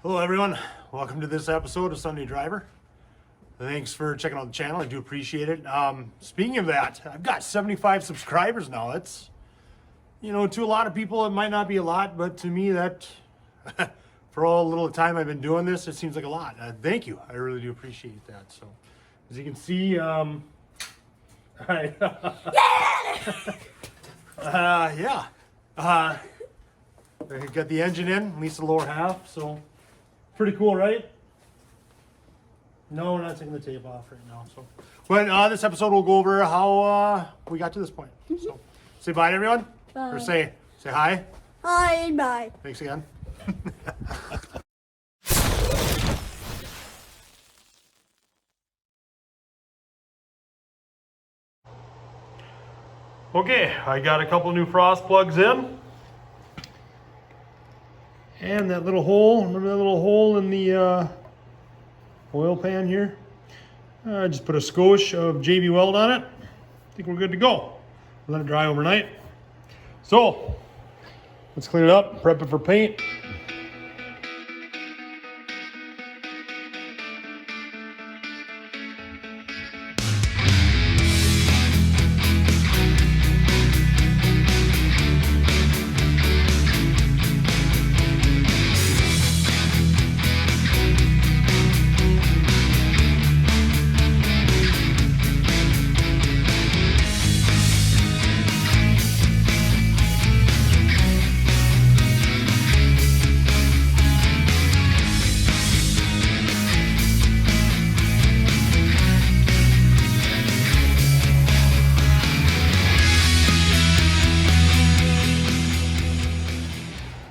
Hello everyone, welcome to this episode of Sunday Driver. Thanks for checking out the channel, I do appreciate it. Speaking of that, I've got 75 subscribers now. That's, to a lot of people it might not be a lot, but to me that, for all the little time I've been doing this, it seems like a lot. Thank you, I really do appreciate that. So, as you can see, I got the engine in, at least the lower half, so pretty cool, right? No, we're not taking the tape off right now. So, but this episode will go over how we got to this point. So, say bye to everyone. Bye. Or say hi. Hi and bye. Thanks again. Okay, I got a couple new frost plugs in. And that little hole, remember that little hole in the oil pan here? I just put a skosh of JB Weld on it. I think we're good to go. Let it dry overnight. So, let's clean it up, prep it for paint.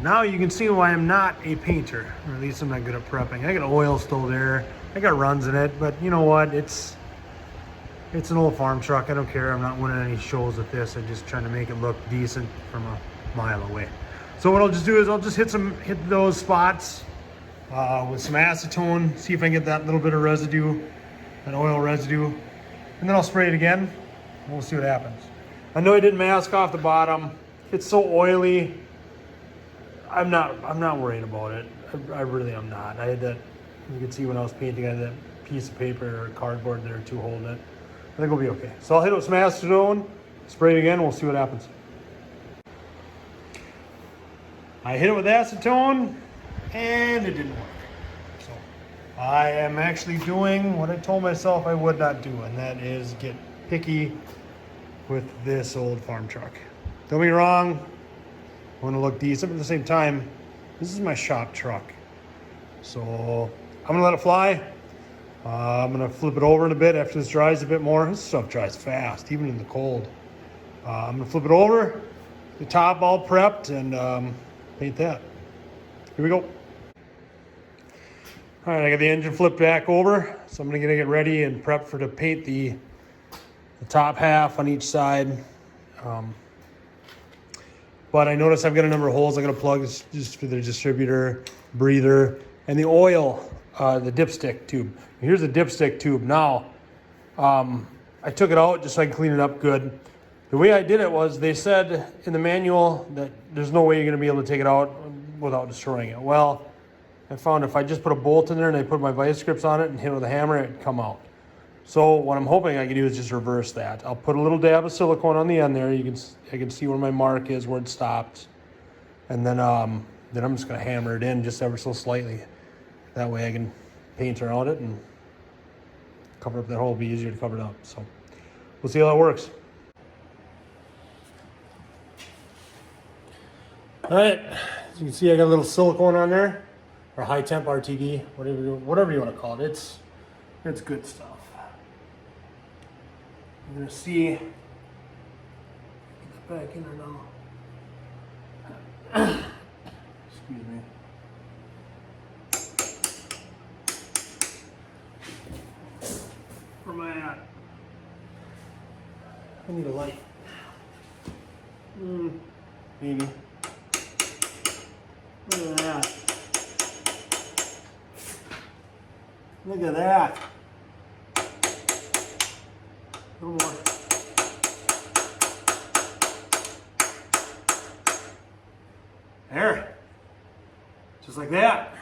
Now you can see why I'm not a painter, or at least I'm not good at prepping. I got oil still there, I got runs in it, but you know what? It's an old farm truck. I don't care. I'm not winning any shows with this. I'm just trying to make it look decent from a mile away. So what I'll just do is I'll just hit those spots with some acetone, see if I can get that little bit of residue, that oil residue, and then I'll spray it again, and we'll see what happens. I know I didn't mask off the bottom. It's so oily. I'm not worried about it. I really am not. I had that, you can see when I was painting, I had that piece of paper or cardboard there too holding it. I think we'll be okay. So I'll hit it with some acetone, spray it again, we'll see what happens. I hit it with acetone and it didn't work. So I am actually doing what I told myself I would not do, and that is get picky with this old farm truck. Don't be wrong. I want to look decent, but at the same time, this is my shop truck. So I'm gonna let it fly. I'm gonna flip it over in a bit after this dries a bit more. This stuff dries fast, even in the cold. I'm gonna flip it over, the top all prepped, and paint that. Here we go. All right, I got the engine flipped back over, so I'm gonna get ready and prep to paint the top half on each side. But I notice I've got a number of holes I'm going to plug just for the distributor, breather, and the oil, the dipstick tube. Here's the dipstick tube. Now, I took it out just so I can clean it up good. The way I did it was they said in the manual that there's no way you're going to be able to take it out without destroying it. Well, I found if I just put a bolt in there and I put my vice grips on it and hit it with a hammer, it'd come out. So what I'm hoping I can do is just reverse that. I'll put a little dab of silicone on the end there. I can see where my mark is, where it stopped. And then I'm just gonna hammer it in just ever so slightly. That way I can paint around it and cover up that hole. It'll be easier to cover it up. So we'll see how that works. All right, as you can see, I got a little silicone on there, or high temp RTD, whatever you want to call it. It's good stuff. You're gonna see. Get back in there now. Excuse me. Where am I at? I need a light. Maybe. Look at that. Look at that. No more. There. Just like that.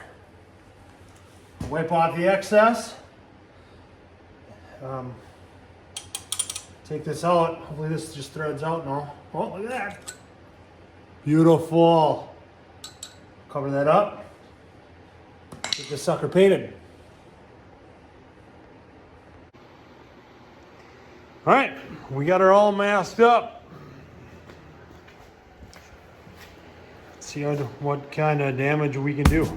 Wipe off the excess. Take this out. Hopefully this just threads out now. Oh, look at that. Beautiful. Cover that up. Get this sucker painted. All right, we got her all masked up. Let's see what kind of damage we can do.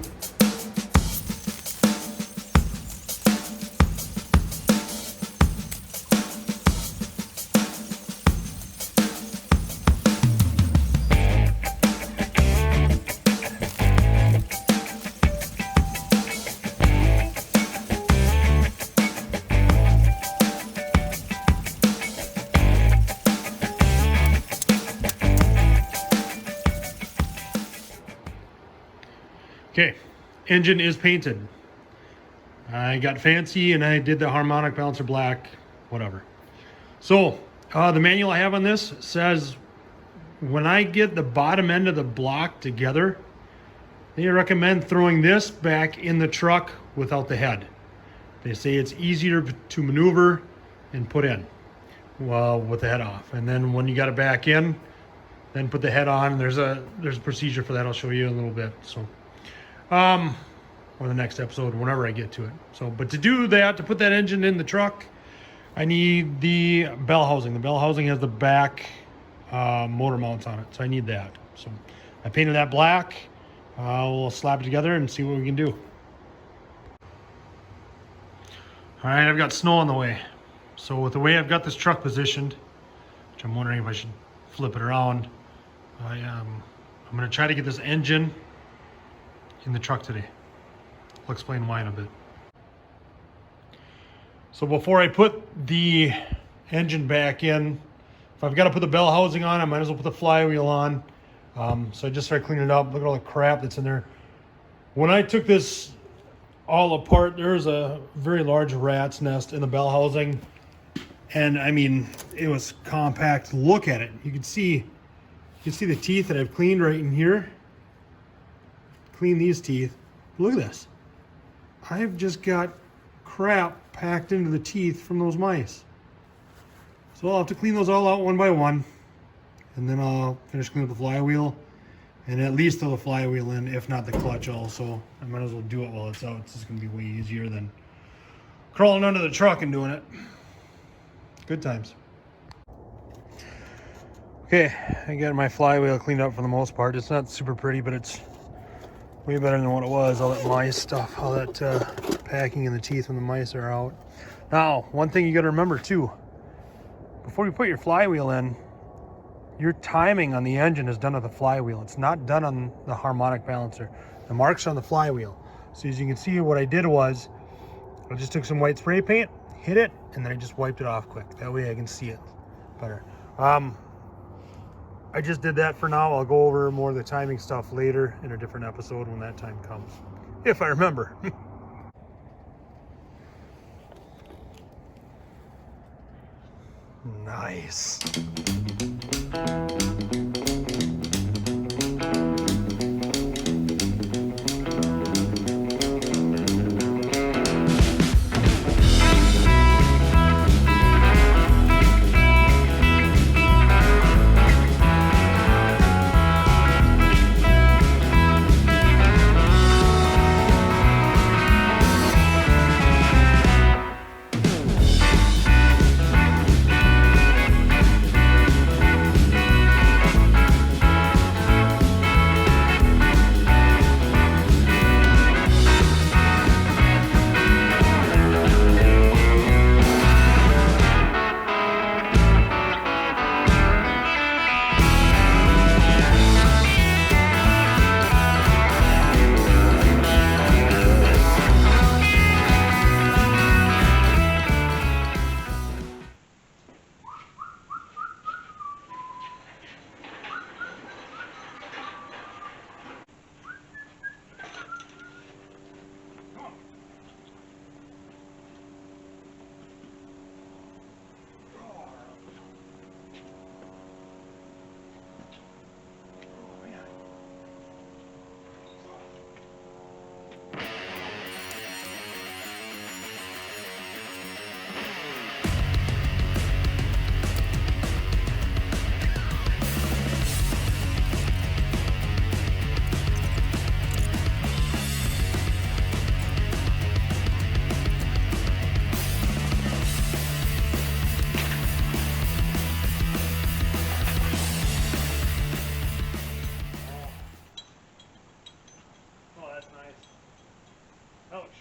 Okay, engine is painted. I got fancy and I did the harmonic balancer black, whatever. So the manual I have on this says when I get the bottom end of the block together, they recommend throwing this back in the truck without the head. They say it's easier to maneuver and put in with the head off. And then when you got it back in, then put the head on. There's a procedure for that. I'll show you in a little bit. So. Or the next episode, whenever I get to it. So, but to do that, to put that engine in the truck, I need the bell housing. The bell housing has the back motor mounts on it, so I need that. So I painted that black. We'll slap it together and see what we can do. All right, I've got snow on the way. So with the way I've got this truck positioned, which I'm wondering if I should flip it around, I'm going to try to get this engine in the truck today. I'll explain why in a bit. So before I put the engine back in, if I've got to put the bell housing on, I might as well put the flywheel on. So I just started cleaning it up. Look at all the crap that's in there. When I took this all apart, there's a very large rat's nest in the bell housing. And I mean, it was compact. Look at it. You can see the teeth that I've cleaned right in here. Clean these teeth. Look at this. I've just got crap packed into the teeth from those mice. So I'll have to clean those all out one by one, and then I'll finish cleaning up the flywheel, and at least throw the flywheel in, if not the clutch also. I might as well do it while it's out. It's just gonna be way easier than crawling under the truck and doing it. Good times. Okay, I got my flywheel cleaned up for the most part. It's not super pretty, but it's way better than what it was. All that mice stuff, all that packing in the teeth when the mice are out. Now, one thing you got to remember too, before you put your flywheel in, your timing on the engine is done with the flywheel. It's not done on the harmonic balancer. The marks are on the flywheel. So as you can see, what I did was I just took some white spray paint, hit it, and then I just wiped it off quick. That way I can see it better. I just did that for now. I'll go over more of the timing stuff later in a different episode when that time comes, if I remember. Nice.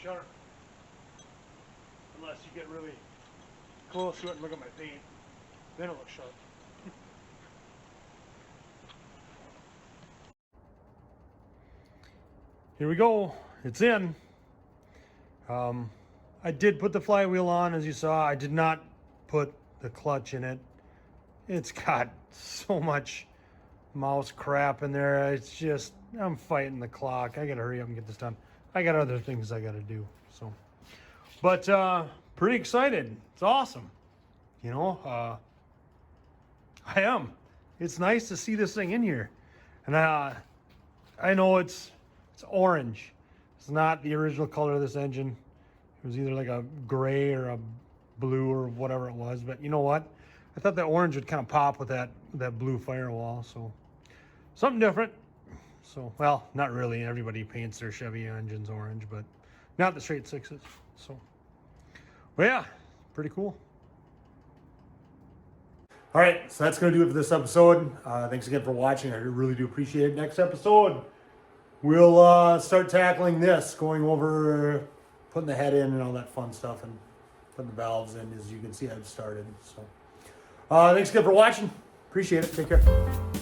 sharp. Unless you get really close to it and look at my paint. Then it looks sharp. Here we go. It's in. I did put the flywheel on, as you saw. I did not put the clutch in it. It's got so much mouse crap in there. It's just, I'm fighting the clock. I gotta hurry up and get this done. I got other things I gotta do. So, but pretty excited. It's awesome. You know, I am. It's nice to see this thing in here, and I know it's orange. It's not the original color of this engine. It was either like a gray or a blue or whatever it was. But you know what? I thought that orange would kind of pop with that blue firewall. So something different. So, well, not really. Everybody paints their Chevy engines orange, but not the straight sixes. So, well, yeah, pretty cool. All right, so that's going to do it for this episode. Thanks again for watching. I really do appreciate it. Next episode, we'll start tackling this, going over putting the head in and all that fun stuff and putting the valves in. As you can see, I've started. So thanks again for watching. Appreciate it. Take care.